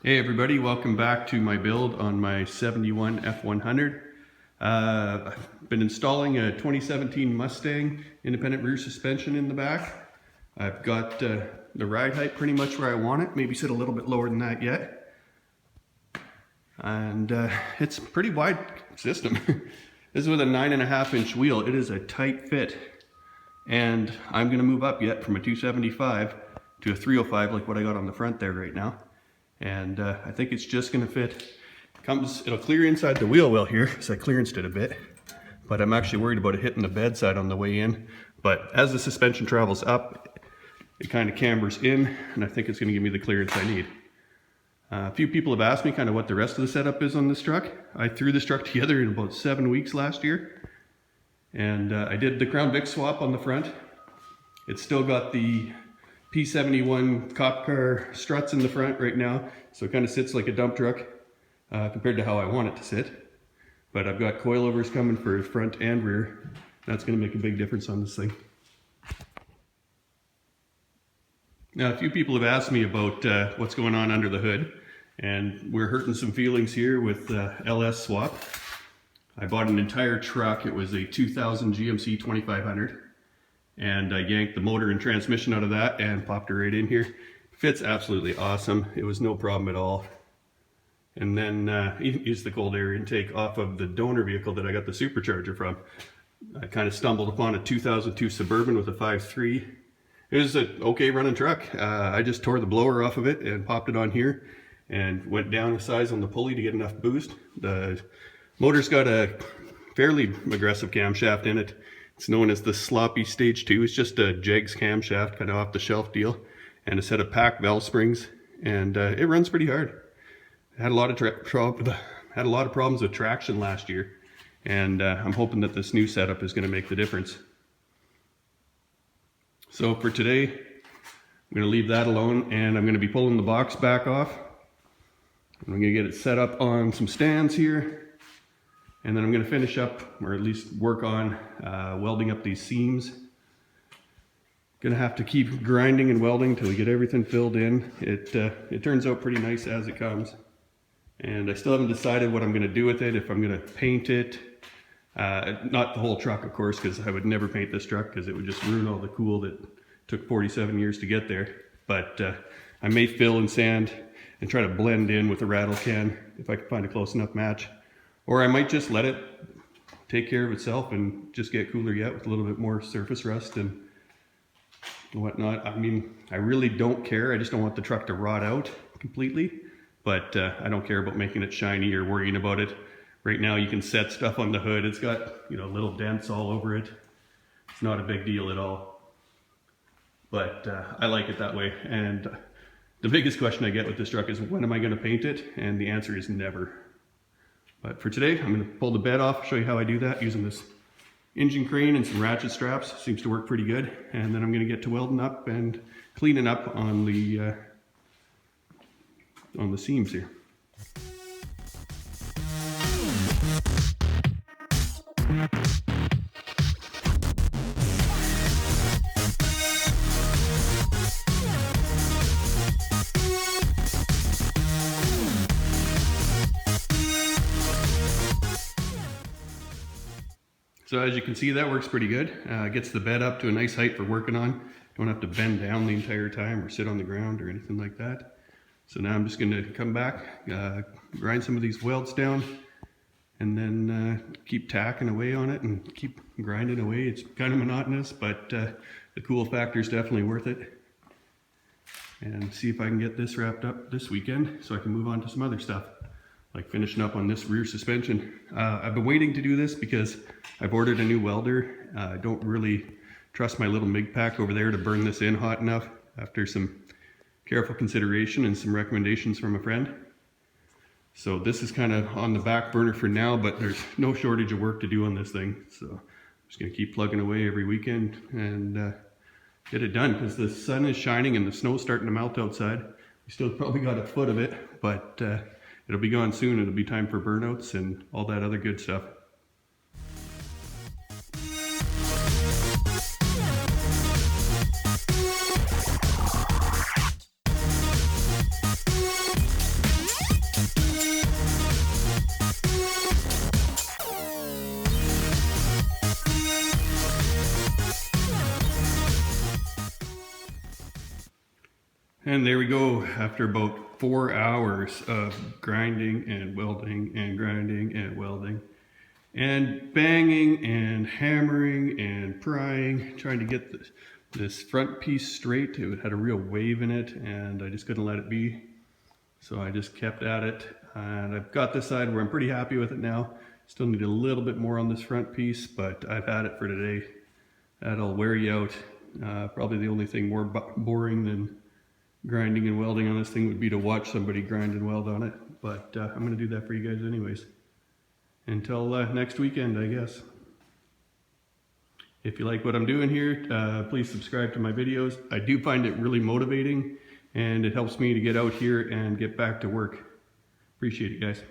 Hey everybody, welcome back to my build on my 71 F100. I've been installing a 2017 Mustang independent rear suspension in the back. I've got the ride height pretty much where I want it, maybe sit a little bit lower than that yet. And it's a pretty wide system. This is with a 9.5-inch wheel. It is a tight fit. And I'm gonna move up yet from a 275 to a 305 like what I got on the front there right now. And I think it's just gonna fit. It'll clear inside the wheel well here, so I clearanced it a bit. But I'm actually worried about it hitting the bed side on the way in. But as the suspension travels up, it kind of cambers in, and I think it's gonna give me the clearance I need. A few people have asked me kind of what the rest of the setup is on this truck. I threw this truck together in about 7 weeks last year. And I did the Crown Vic swap on the front. It's still got the P71 cop car struts in the front right now, so it kind of sits like a dump truck compared to how I want it to sit. But I've got coilovers coming for front and rear. That's going to make a big difference on this thing. Now, a few people have asked me about what's going on under the hood, and we're hurting some feelings here with LS swap. I bought an entire truck. It was a 2000 GMC 2500. And I yanked the motor and transmission out of that and popped it right in here. Fits absolutely awesome. It was no problem at all. And then even used the cold air intake off of the donor vehicle that I got the supercharger from. I kind of stumbled upon a 2002 Suburban with a 5.3. It was an okay running truck. I just tore the blower off of it and popped it on here and went down a size on the pulley to get enough boost. The motor's got a fairly aggressive camshaft in it. It's known as the Sloppy Stage 2. It's just a Jegs camshaft, kind of off the shelf deal, and a set of pack valve springs, and it runs pretty hard. I had a lot of problems with traction last year, and I'm hoping that this new setup is going to make the difference. So for today, I'm going to leave that alone, and I'm going to be pulling the box back off. I'm going to get it set up on some stands here. And then I'm going to finish up, or at least work on welding up these seams. Gonna have to keep grinding and welding till we get everything filled in. It turns out pretty nice as it comes. And I still haven't decided what I'm going to do with it, if I'm going to paint it. Not the whole truck, of course, because I would never paint this truck because it would just ruin all the cool that took 47 years to get there. But I may fill and sand and try to blend in with a rattle can if I can find a close enough match. Or I might just let it take care of itself and just get cooler yet with a little bit more surface rust and whatnot. I mean, I really don't care. I just don't want the truck to rot out completely. But I don't care about making it shiny or worrying about it. Right now you can set stuff on the hood. It's got, little dents all over it. It's not a big deal at all. But I like it that way. And the biggest question I get with this truck is, when am I going to paint it? And the answer is never. But for today, I'm going to pull the bed off, show you how I do that using this engine crane and some ratchet straps. Seems to work pretty good. And then I'm going to get to welding up and cleaning up on the seams here. So as you can see, that works pretty good. Gets the bed up to a nice height for working on. Don't have to bend down the entire time or sit on the ground or anything like that. So now I'm just going to come back, grind some of these welds down, and then keep tacking away on it and keep grinding away. It's kind of monotonous, but the cool factor is definitely worth it. And see if I can get this wrapped up this weekend so I can move on to some other stuff, like finishing up on this rear suspension. I've been waiting to do this because I've ordered a new welder. I don't really trust my little MIG pack over there to burn this in hot enough after some careful consideration and some recommendations from a friend. So this is kind of on the back burner for now, but there's no shortage of work to do on this thing. So I'm just gonna keep plugging away every weekend and get it done, because the sun is shining and the snow's starting to melt outside. We still probably got a foot of it, but it'll be gone soon. It'll be time for burnouts and all that other good stuff. And there we go, after about 4 hours of grinding and welding and grinding and welding and banging and hammering and prying, trying to get this front piece straight. It had a real wave in it and I just couldn't let it be. So I just kept at it, and I've got this side where I'm pretty happy with it now. Still need a little bit more on this front piece, but I've had it for today. That'll wear you out. Probably the only thing more boring than grinding and welding on this thing would be to watch somebody grind and weld on it. But I'm going to do that for you guys anyways. Until next weekend, I guess. If you like what I'm doing here, please subscribe to my videos. I do find it really motivating, and it helps me to get out here and get back to work. Appreciate it, guys.